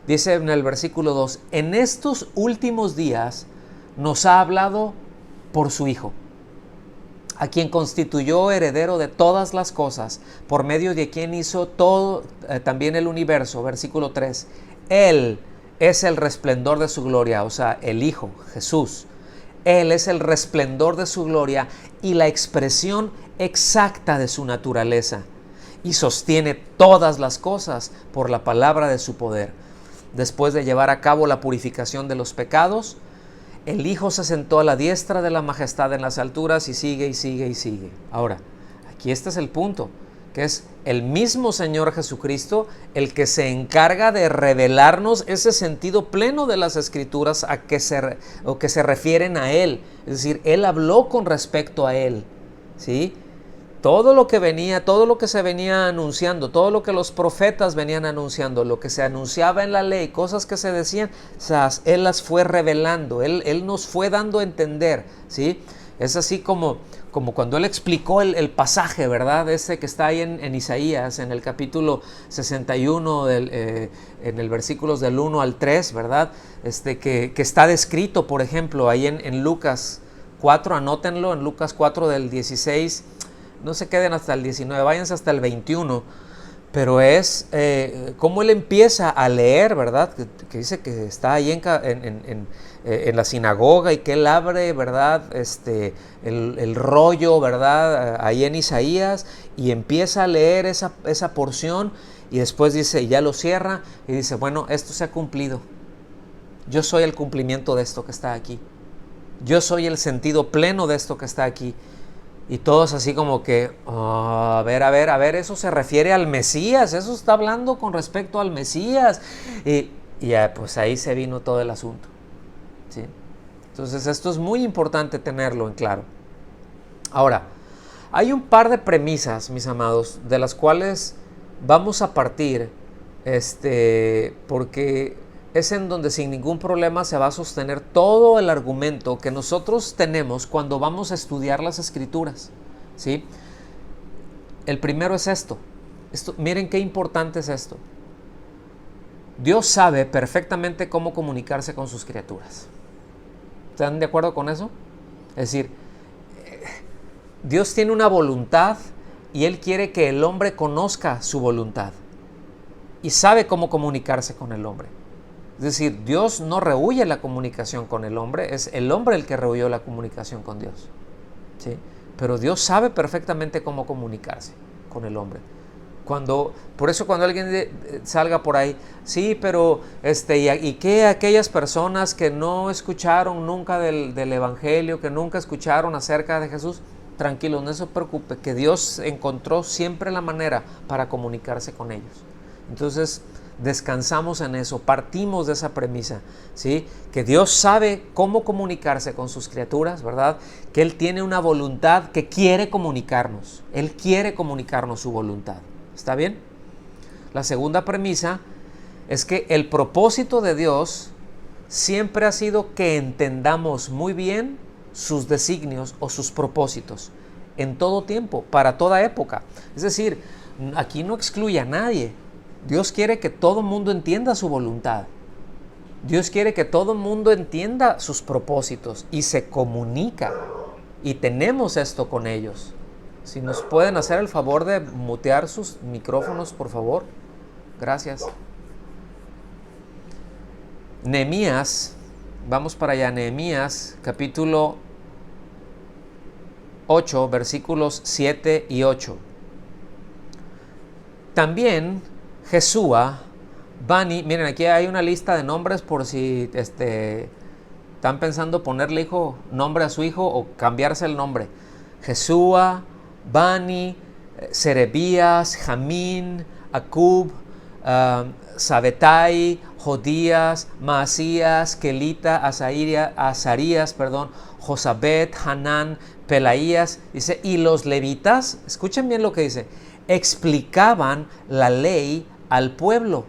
Dice en el versículo 2, en estos últimos días nos ha hablado por su Hijo, a quien constituyó heredero de todas las cosas, por medio de quien hizo todo, también el universo. Versículo 3, Él es el resplendor de su gloria, o sea, el Hijo, Jesús. Él es el resplendor de su gloria y la expresión exacta de su naturaleza, y sostiene todas las cosas por la palabra de su poder. Después de llevar a cabo la purificación de los pecados, el Hijo se sentó a la diestra de la majestad en las alturas, y sigue y sigue y sigue. Ahora, aquí este es el punto, que es el mismo Señor Jesucristo el que se encarga de revelarnos ese sentido pleno de las Escrituras que se refieren a Él. Es decir, Él habló con respecto a Él, ¿sí? Todo lo que se venía anunciando, todo lo que los profetas venían anunciando, lo que se anunciaba en la ley, cosas que se decían, Él las fue revelando, Él nos fue dando a entender, ¿sí? Es así como cuando Él explicó el pasaje, ¿verdad? Ese que está ahí en Isaías, en el capítulo 61, en el versículos del 1 al 3, ¿verdad? Que está descrito, por ejemplo, ahí en Lucas 4, anótenlo, en Lucas 4 del 16, no se queden hasta el 19, váyanse hasta el 21, pero es como Él empieza a leer, ¿verdad? Que dice que está ahí en la sinagoga, y que Él abre, ¿verdad? El rollo, ¿verdad? Ahí en Isaías, y empieza a leer esa porción, y después dice, y ya lo cierra, y dice, bueno, esto se ha cumplido. Yo soy el cumplimiento de esto que está aquí. Yo soy el sentido pleno de esto que está aquí. Y todos así como que, a ver, eso se refiere al Mesías, eso está hablando con respecto al Mesías. Y ya, pues ahí se vino todo el asunto, ¿sí? Entonces esto es muy importante tenerlo en claro. Ahora, hay un par de premisas, mis amados, de las cuales vamos a partir, porque es en donde sin ningún problema se va a sostener todo el argumento que nosotros tenemos cuando vamos a estudiar las Escrituras, ¿sí? El primero es esto. Miren qué importante es esto. Dios sabe perfectamente cómo comunicarse con sus criaturas. ¿Están de acuerdo con eso? Es decir, Dios tiene una voluntad y Él quiere que el hombre conozca su voluntad y sabe cómo comunicarse con el hombre. Es decir, Dios no rehúye la comunicación con el hombre, es el hombre el que rehuyó la comunicación con Dios, ¿sí? Pero Dios sabe perfectamente cómo comunicarse con el hombre. Por eso cuando alguien salga por ahí, sí, pero ¿y qué aquellas personas que no escucharon nunca del Evangelio, que nunca escucharon acerca de Jesús? Tranquilos, no se preocupe, que Dios encontró siempre la manera para comunicarse con ellos. Entonces, descansamos en eso, partimos de esa premisa, ¿sí? Que Dios sabe cómo comunicarse con sus criaturas, ¿verdad? Que Él tiene una voluntad que quiere comunicarnos. Él quiere comunicarnos su voluntad. ¿Está bien? La segunda premisa es que el propósito de Dios siempre ha sido que entendamos muy bien sus designios o sus propósitos en todo tiempo, para toda época. Es decir, aquí no excluye a nadie. Dios quiere que todo mundo entienda su voluntad. Dios quiere que todo mundo entienda sus propósitos y se comunica. Y tenemos esto con ellos. Si nos pueden hacer el favor de mutear sus micrófonos, por favor. Gracias. Nehemías, vamos para allá. Nehemías, capítulo 8, versículos 7 y 8. También Jesúa, Bani, miren, aquí hay una lista de nombres por si están pensando ponerle nombre a su hijo o cambiarse el nombre. Jesúa, Bani, Serebías, Jamín, Acub, Sabetai, Jodías, Maasías, Kelita, Azarías, Josabet, Hanán, Pelaías, dice, y los levitas, escuchen bien lo que dice, explicaban la ley al pueblo.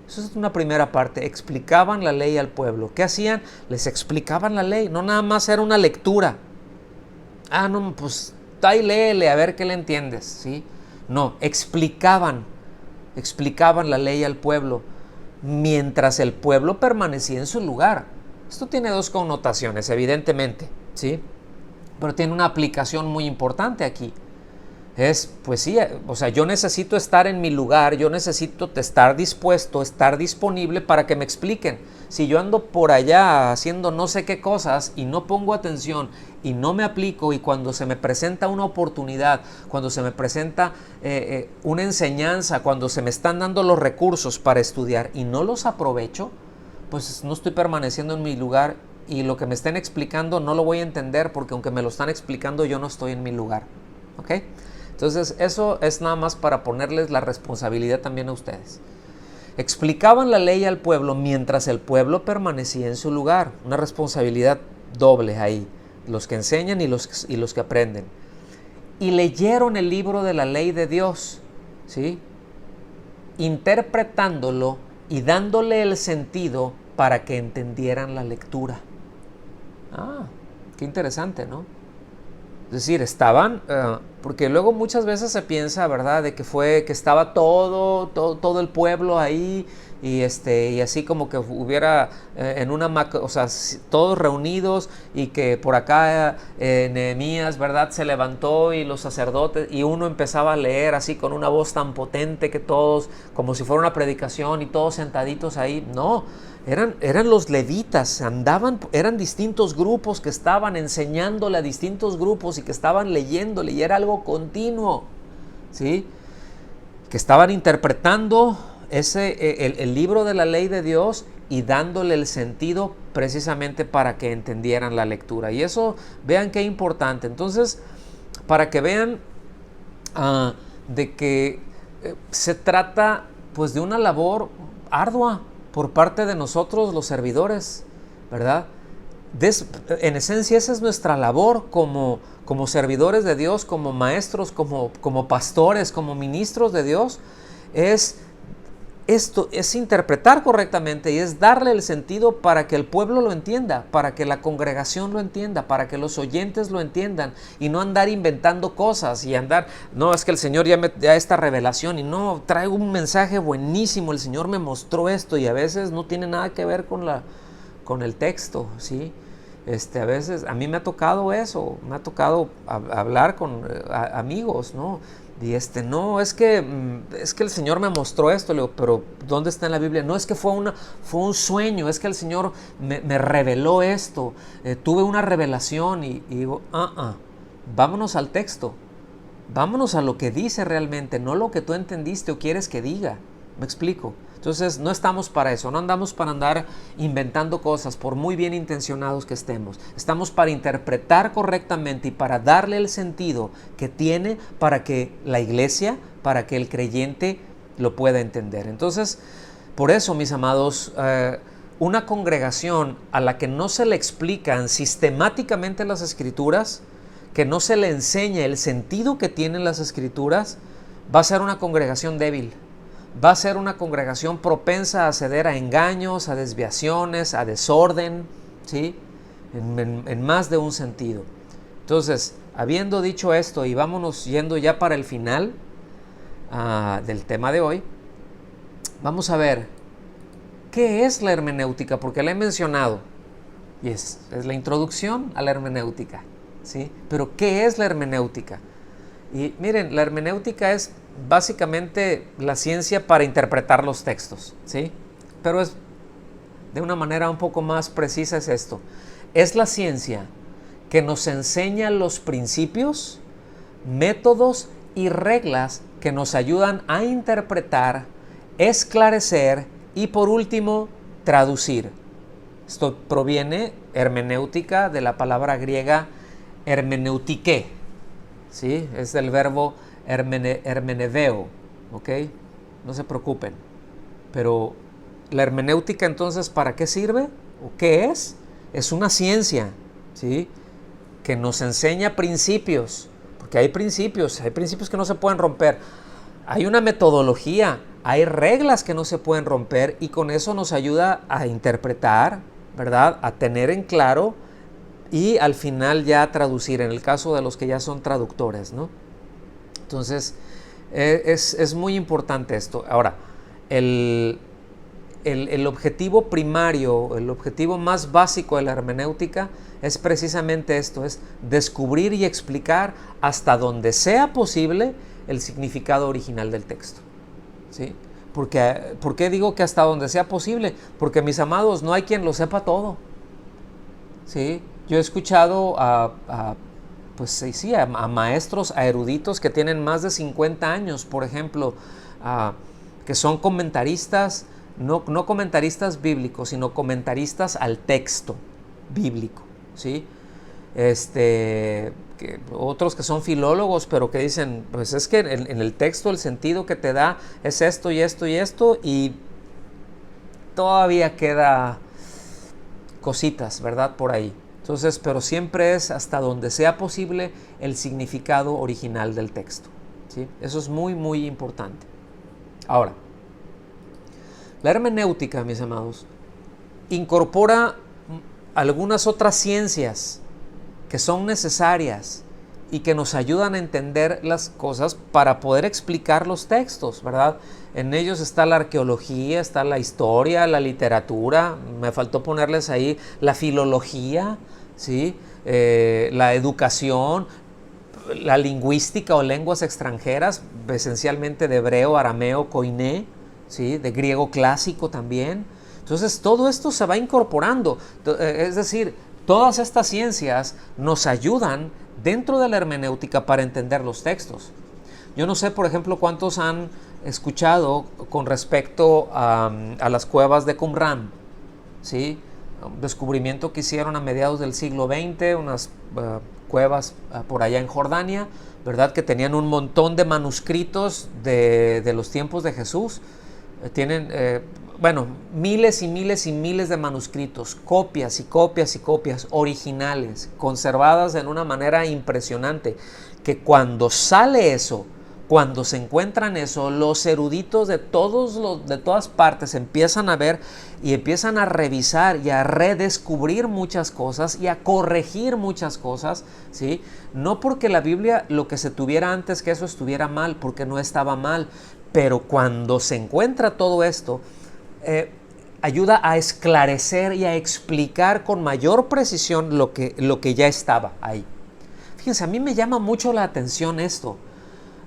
Eso es una primera parte, explicaban la ley al pueblo. ¿Qué hacían? Les explicaban la ley, no nada más era una lectura. No, pues ahí léele a ver qué le entiendes, ¿sí? No, explicaban la ley al pueblo mientras el pueblo permanecía en su lugar. Esto tiene dos connotaciones, evidentemente, ¿sí? Pero tiene una aplicación muy importante aquí. Pues sí, o sea, yo necesito estar en mi lugar, yo necesito estar dispuesto, estar disponible para que me expliquen. Si yo ando por allá haciendo no sé qué cosas y no pongo atención y no me aplico, y cuando se me presenta una oportunidad, cuando se me presenta una enseñanza, cuando se me están dando los recursos para estudiar y no los aprovecho, pues no estoy permaneciendo en mi lugar y lo que me estén explicando no lo voy a entender, porque aunque me lo están explicando yo no estoy en mi lugar. ¿Ok? Entonces eso es nada más para ponerles la responsabilidad también a ustedes. Explicaban la ley al pueblo mientras el pueblo permanecía en su lugar. Una responsabilidad doble ahí, los que enseñan y los que aprenden. Y leyeron el libro de la ley de Dios, ¿sí? Interpretándolo y dándole el sentido para que entendieran la lectura. Qué interesante, ¿no? Es decir, estaban, porque luego muchas veces se piensa, ¿verdad?, de que estaba todo el pueblo ahí y así como que hubiera en una, o sea, todos reunidos, y que por acá Nehemías, ¿verdad?, se levantó y los sacerdotes, y uno empezaba a leer así con una voz tan potente que todos, como si fuera una predicación, y todos sentaditos ahí. No, eran los levitas, eran distintos grupos que estaban enseñándole a distintos grupos y que estaban leyéndole, y era algo continuo, ¿sí? Que estaban interpretando el libro de la ley de Dios y dándole el sentido precisamente para que entendieran la lectura. Y eso, vean qué importante. Entonces, para que vean de que se trata pues de una labor ardua por parte de nosotros los servidores, ¿verdad? En esencia esa es nuestra labor como servidores de Dios, como maestros, como pastores, como ministros de Dios. Esto es interpretar correctamente y es darle el sentido para que el pueblo lo entienda, para que la congregación lo entienda, para que los oyentes lo entiendan, y no andar inventando cosas y no, es que el Señor ya me da esta revelación y no, traigo un mensaje buenísimo, el Señor me mostró esto, y a veces no tiene nada que ver con el texto, ¿sí? A veces a mí me ha tocado eso, me ha tocado hablar con amigos, ¿no? Y no, es que el Señor me mostró esto. Le digo, pero ¿dónde está en la Biblia? No, es que fue un sueño, es que el Señor me reveló esto, tuve una revelación, y digo, vámonos al texto, Vámonos a lo que dice realmente, no lo que tú entendiste o quieres que diga. ¿Me explico? Entonces no estamos para eso, no andamos para andar inventando cosas por muy bien intencionados que estemos. Estamos para interpretar correctamente y para darle el sentido que tiene para que la iglesia, para que el creyente lo pueda entender. Entonces, por eso, mis amados, una congregación a la que no se le explican sistemáticamente las Escrituras, que no se le enseña el sentido que tienen las Escrituras, va a ser una congregación débil. Va a ser una congregación propensa a ceder a engaños, a desviaciones, a desorden, ¿sí? En más de un sentido. Entonces, habiendo dicho esto, y vámonos yendo ya para el final del tema de hoy, vamos a ver qué es la hermenéutica, porque la he mencionado, y es la introducción a la hermenéutica, ¿sí? Pero ¿qué es la hermenéutica? Y miren, la hermenéutica es básicamente la ciencia para interpretar los textos, ¿sí? Pero es de una manera un poco más precisa es esto. Es la ciencia que nos enseña los principios, métodos y reglas que nos ayudan a interpretar, esclarecer y por último traducir. Esto proviene, hermenéutica, de la palabra griega hermeneutike, ¿sí? Es del verbo hermeneveo, ¿ok? No se preocupen. Pero la hermenéutica, entonces, ¿para qué sirve? ¿O qué es? Es una ciencia, ¿sí? Que nos enseña principios, porque hay principios que no se pueden romper. Hay una metodología, hay reglas que no se pueden romper y con eso nos ayuda a interpretar, ¿verdad? A tener en claro y al final ya traducir, en el caso de los que ya son traductores, ¿no? Entonces, es muy importante esto. Ahora, el objetivo primario, el objetivo más básico de la hermenéutica es precisamente esto, es descubrir y explicar hasta donde sea posible el significado original del texto, ¿sí? ¿Por qué digo que hasta donde sea posible? Porque, mis amados, no hay quien lo sepa todo, ¿sí? Yo he escuchado pues sí, a maestros, a eruditos que tienen más de 50 años, por ejemplo, que son comentaristas, no comentaristas bíblicos, sino comentaristas al texto bíblico, ¿sí? Otros que son filólogos, pero que dicen, pues es que en el texto el sentido que te da es esto y esto y esto, y todavía queda cositas, ¿verdad? Por ahí. Entonces, pero siempre es hasta donde sea posible el significado original del texto, ¿sí? Eso es muy, muy importante. Ahora, la hermenéutica, mis amados, incorpora algunas otras ciencias que son necesarias y que nos ayudan a entender las cosas para poder explicar los textos, ¿verdad? En ellos está la arqueología, está la historia, la literatura, me faltó ponerles ahí la filología, ¿sí? La educación, la lingüística o lenguas extranjeras, esencialmente de hebreo, arameo, koiné, ¿sí? De griego clásico también. Entonces todo esto se va incorporando, es decir, todas estas ciencias nos ayudan dentro de la hermenéutica para entender los textos. Yo no sé, por ejemplo, cuántos han escuchado con respecto a las cuevas de Qumran, ¿sí? Un descubrimiento que hicieron a mediados del siglo XX, unas cuevas por allá en Jordania, ¿verdad? Que tenían un montón de manuscritos de los tiempos de Jesús. Tienen, miles y miles y miles de manuscritos, copias y copias y copias originales, conservadas en una manera impresionante, que cuando sale eso, cuando se encuentran eso, los eruditos de todas partes empiezan a ver y empiezan a revisar y a redescubrir muchas cosas y a corregir muchas cosas, ¿sí? No porque la Biblia, lo que se tuviera antes que eso estuviera mal, porque no estaba mal, pero cuando se encuentra todo esto, ayuda a esclarecer y a explicar con mayor precisión lo que ya estaba ahí. Fíjense, a mí me llama mucho la atención esto.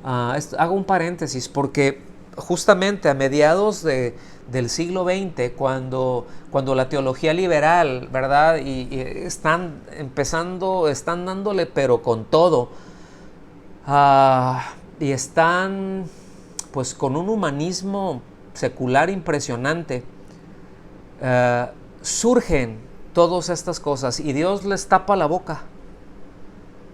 Hago un paréntesis porque justamente a mediados del siglo XX, cuando la teología liberal, ¿verdad? Y están dándole pero con todo y están pues con un humanismo secular impresionante. Surgen todas estas cosas y Dios les tapa la boca,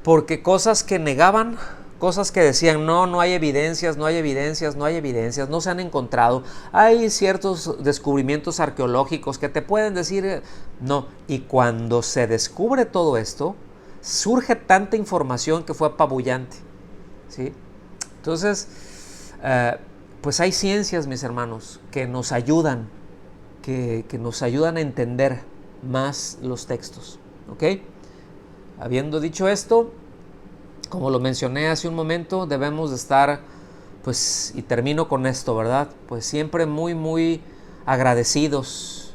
porque cosas que negaban, cosas que decían no hay evidencias, no hay evidencias, no hay evidencias, no se han encontrado, hay ciertos descubrimientos arqueológicos que te pueden decir no, y cuando se descubre todo esto, surge tanta información que fue apabullante, ¿sí? Entonces, pues hay ciencias, mis hermanos, que nos ayudan, que nos ayudan a entender más los textos, ¿ok? Habiendo dicho esto, como lo mencioné hace un momento, debemos de estar, pues, y termino con esto, ¿verdad? Pues siempre muy, muy agradecidos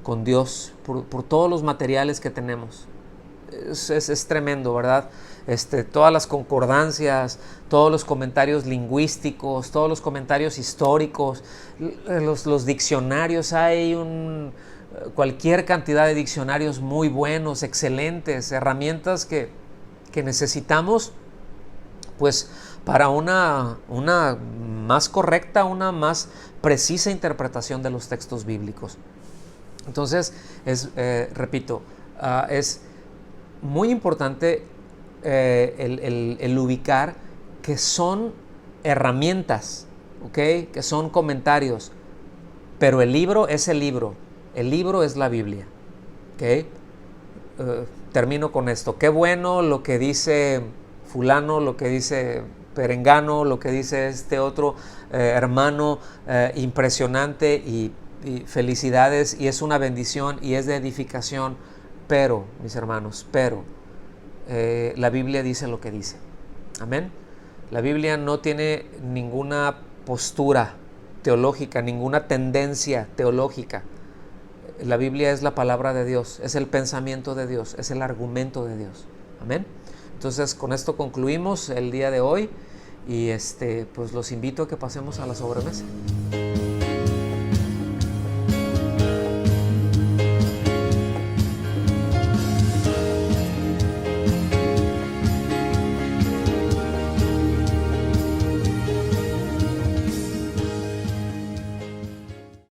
con Dios por todos los materiales que tenemos. Es tremendo, ¿verdad? Todas las concordancias, todos los comentarios lingüísticos, todos los comentarios históricos, los diccionarios, hay cualquier cantidad de diccionarios muy buenos, excelentes, herramientas que necesitamos pues para una más correcta, una más precisa interpretación de los textos bíblicos. Entonces, repito, es muy importante el ubicar que son herramientas, ¿okay? Que son comentarios, pero el libro es el libro es la Biblia, ¿okay? Termino con esto. Qué bueno lo que dice fulano, lo que dice perengano, lo que dice este otro hermano, impresionante y felicidades, y es una bendición y es de edificación, pero, mis hermanos, la Biblia dice lo que dice. Amén. La Biblia no tiene ninguna postura teológica, ninguna tendencia teológica. La Biblia es la palabra de Dios, es el pensamiento de Dios, es el argumento de Dios. Amén. Entonces, con esto concluimos el día de hoy y pues los invito a que pasemos a la sobremesa.